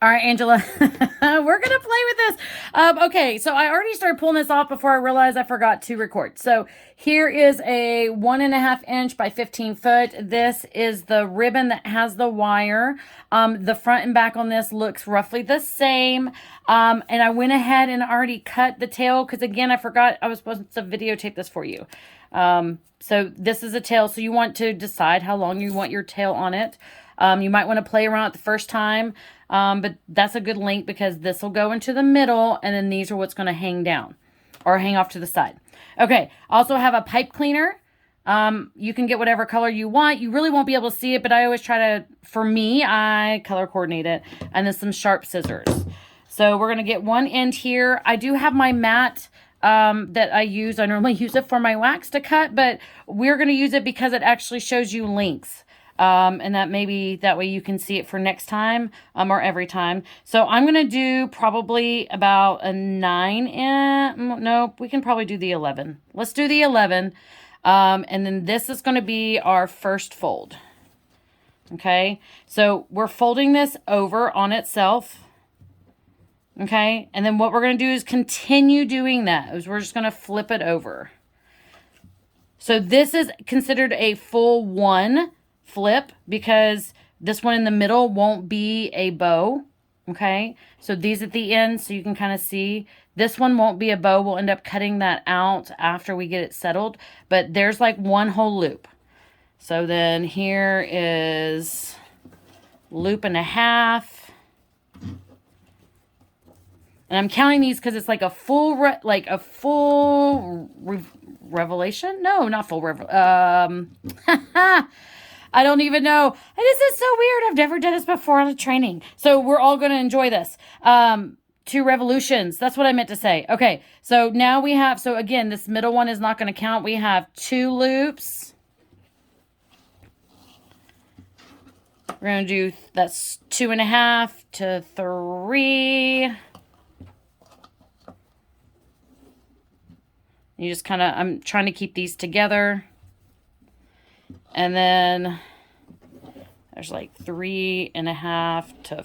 All right, Angela, we're going to play with this. Okay, so I already started pulling this off before I realized I forgot to record. So here is a 1.5 inch by 15 foot. This is the ribbon that has the wire. The front and back on this looks roughly the same. And I went ahead and already cut the tail because, again, I forgot I was supposed to videotape this for you. So this is a tail. So you want to decide how long you want your tail on it. You might want to play around it the first time. But that's a good length because this will go into the middle and then these are what's going to hang down or hang off to the side. Okay. Also have a pipe cleaner. You can get whatever color you want. You really won't be able to see it, but I always try to, for me, I color coordinate it. And then some sharp scissors. So we're going to get one end here. I do have my mat that I use. I normally use it for my wax to cut, but we're going to use it because it actually shows you lengths. And that maybe that way you can see it for next time, or every time. So I'm going to do probably about a 9 inch. No, we can probably do the 11. Let's do the 11. And then this is going to be our first fold. Okay. So we're folding this over on itself. Okay. And then what we're going to do is continue doing that. We're just going to flip it over. So this is considered a full one flip because this one in the middle won't be a bow. Okay, so these at the end, so you can kind of see this one won't be a bow. We'll end up cutting that out after we get it settled, but there's like one whole loop. So then here is loop and a half, and I'm counting these because it's like a full revelation. No, not full I don't even know. This is so weird. I've never done this before on a training. So we're all going to enjoy this. 2 revolutions. That's what I meant to say. Okay. So now we have, so again, this middle one is not going to count. We have 2 loops. We're going to do, that's 2.5 to 3. You just kind of, I'm trying to keep these together. And then there's like 3.5 to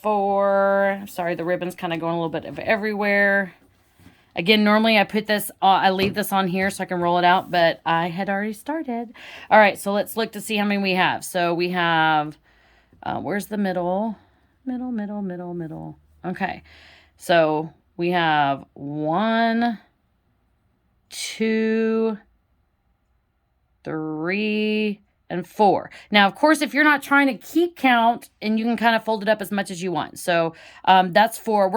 4. Sorry, the ribbon's kind of going a little bit of everywhere. Again, normally I put this, I leave this on here so I can roll it out, but I had already started. All right, so let's look to see how many we have. So we have, where's the middle? Middle. Okay, so we have 1, 2, 3, and 4. Now, of course, if you're not trying to keep count, and you can kind of fold it up as much as you want. So that's 4.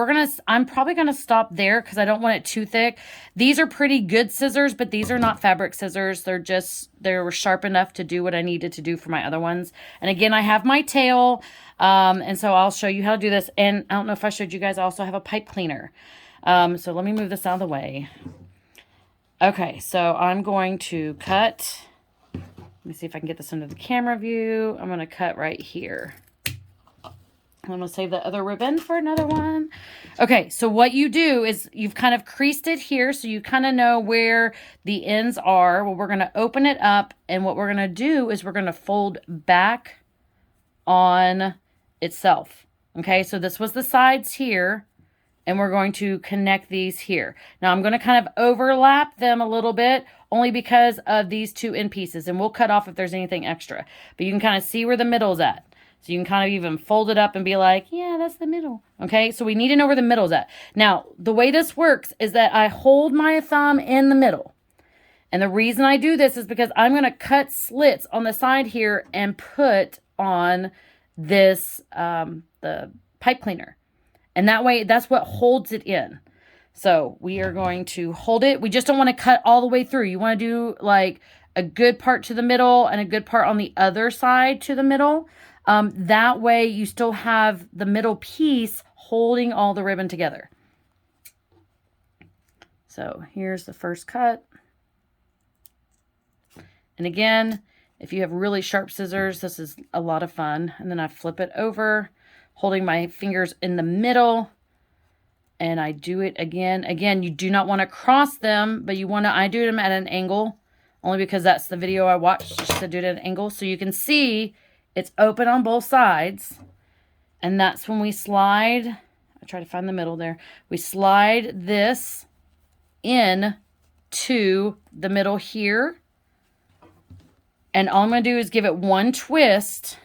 I'm probably going to stop there because I don't want it too thick. These are pretty good scissors, but these are not fabric scissors. They were sharp enough to do what I needed to do for my other ones. And again, I have my tail. And so I'll show you how to do this. And I don't know if I showed you guys, I also have a pipe cleaner. So let me move this out of the way. Okay, so I'm going to cut. Let me see if I can get this under the camera view. I'm going to cut right here. I'm going to save the other ribbon for another one. Okay, so what you do is you've kind of creased it here, so you kind of know where the ends are. Well, we're going to open it up, and what we're going to do is we're going to fold back on itself. Okay, so this was the sides here, and we're going to connect these here. Now, I'm going to kind of overlap them a little bit, only because of these 2 end pieces, and we'll cut off if there's anything extra. But you can kind of see where the middle's at. So you can kind of even fold it up and be like, yeah, that's the middle. Okay, so we need to know where the middle's at. Now, the way this works is that I hold my thumb in the middle. And the reason I do this is because I'm going to cut slits on the side here and put on this, the pipe cleaner. And that way, that's what holds it in. So we are going to hold it. We just don't want to cut all the way through. You want to do like a good part to the middle and a good part on the other side to the middle. That way you still have the middle piece holding all the ribbon together. So here's the first cut. And again, if you have really sharp scissors, this is a lot of fun. And then I flip it over, holding my fingers in the middle. And I do it again. Again, you do not want to cross them, but you want to, I do them at an angle, only because that's the video I watched, just to do it at an angle. So you can see it's open on both sides. And that's when we slide, I try to find the middle there. We slide this in to the middle here. And all I'm going to do is give it one twist,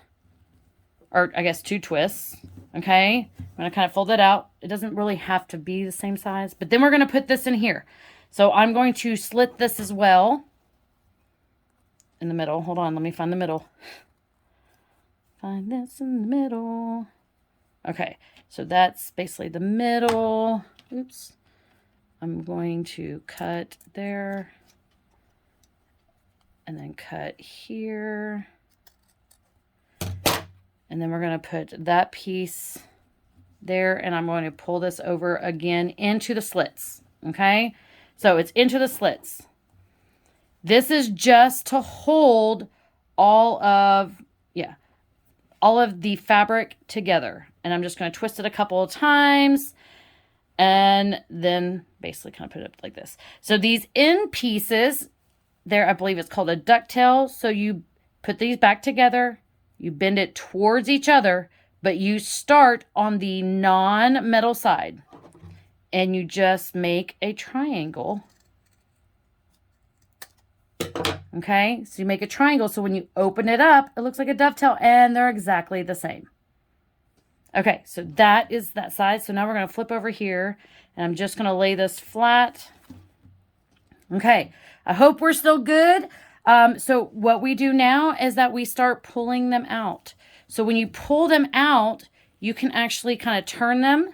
or I guess 2 twists. Okay. I'm going to kind of fold it out. It doesn't really have to be the same size, but then we're going to put this in here. So I'm going to slit this as well in the middle. Hold on. Let me find the middle. Find this in the middle. Okay. So that's basically the middle. Oops. I'm going to cut there. And then cut here. And then we're going to put that piece there. And I'm going to pull this over again into the slits. Okay. So it's into the slits. This is just to hold all of the fabric together. And I'm just going to twist it a couple of times. And then basically kind of put it up like this. So these end pieces, there, I believe it's called a ducktail. So you put these back together, you bend it towards each other, but you start on the non-metal side and you just make a triangle. Okay, so you make a triangle. So when you open it up, it looks like a dovetail and they're exactly the same. Okay, so that is that side. So now we're going to flip over here and I'm just going to lay this flat. Okay, I hope we're still good. So what we do now is that we start pulling them out. So when you pull them out, you can actually kind of turn them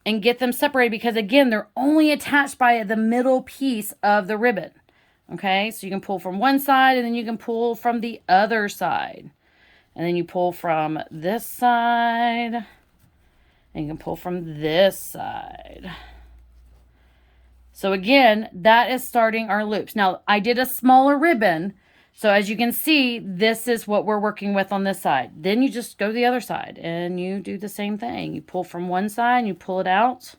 and get them separated because again, they're only attached by the middle piece of the ribbon. Okay, so you can pull from one side and then you can pull from the other side. And then you pull from this side and you can pull from this side. So again, that is starting our loops. Now, I did a smaller ribbon. So as you can see, this is what we're working with on this side. Then you just go to the other side and you do the same thing. You pull from one side and you pull it out.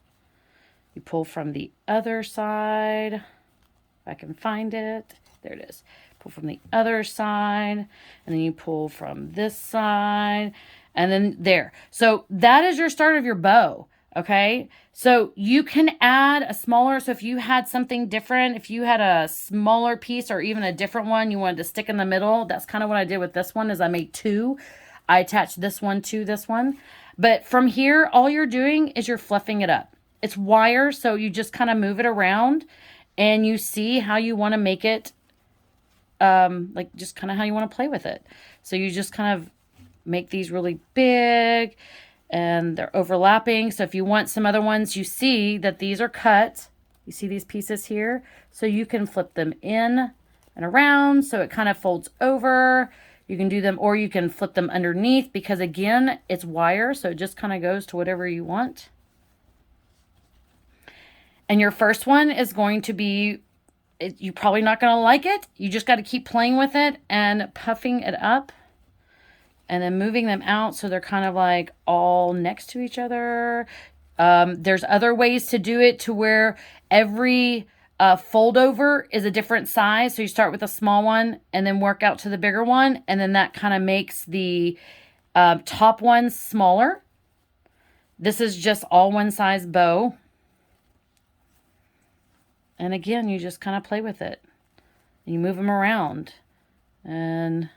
You pull from the other side. If I can find it. There it is. Pull from the other side. And then you pull from this side. And then there. So that is your start of your bow. Okay, so you can add a smaller, so if you had something different, if you had a smaller piece or even a different one you wanted to stick in the middle, that's kind of what I did with this one is I made 2. I attached this one to this one. But from here, all you're doing is you're fluffing it up. It's wire, so you just kind of move it around and you see how you want to make it, like just kind of how you want to play with it. So you just kind of make these really big and they're overlapping. So if you want some other ones, you see that these are cut. You see these pieces here? So you can flip them in and around so it kind of folds over. You can do them, or you can flip them underneath because again, it's wire. So it just kind of goes to whatever you want. And your first one is going to be, you're probably not going to like it. You just got to keep playing with it and puffing it up. And then moving them out so they're kind of like all next to each other. There's other ways to do it to where every fold over is a different size. So you start with a small one and then work out to the bigger one. And then that kind of makes the top one smaller. This is just all one size bow. And again, you just kind of play with it. You move them around. And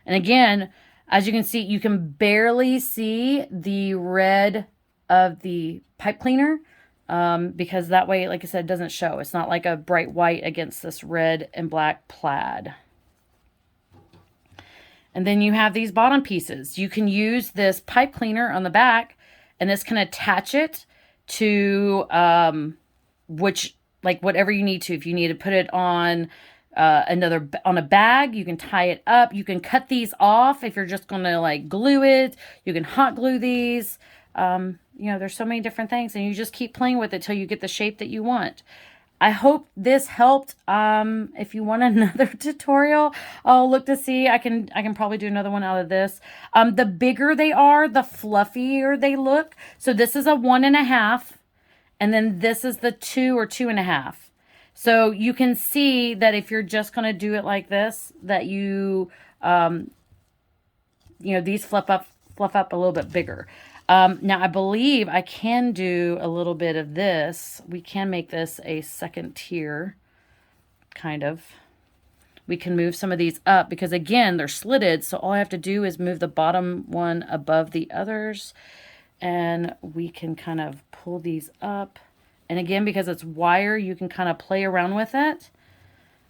again, as you can see, you can barely see the red of the pipe cleaner because that way, like I said, it doesn't show. It's not like a bright white against this red and black plaid. And then you have these bottom pieces. You can use this pipe cleaner on the back and this can attach it to whatever you need to. If you need to put it on on a bag, you can tie it up. You can cut these off if you're just going to like glue it. You can hot glue these. You know, there's so many different things and you just keep playing with it till you get the shape that you want. I hope this helped. If you want another tutorial, I'll look to see. I can probably do another one out of this. The bigger they are, the fluffier they look. So this is a 1.5 and then this is the 2 or 2.5. So you can see that if you're just going to do it like this, that you, you know, these flip up fluff up a little bit bigger. Now I believe I can do a little bit of this. We can make this a second tier, kind of. We can move some of these up because again, they're slitted. So all I have to do is move the bottom one above the others, and we can kind of pull these up. And again, because it's wire, you can kind of play around with it.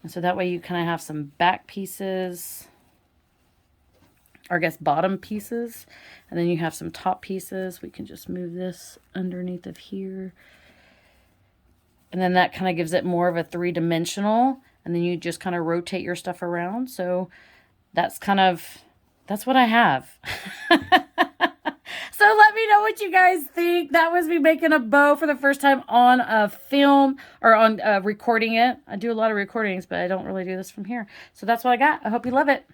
And so that way you kind of have some back pieces, or I guess bottom pieces. And then you have some top pieces. We can just move this underneath of here. And then that kind of gives it more of a three-dimensional. And then you just kind of rotate your stuff around. So that's what I have. So let me know what you guys think. That was me making a bow for the first time on a film, or on recording it. I do a lot of recordings, but I don't really do this from here. So that's what I got. I hope you love it.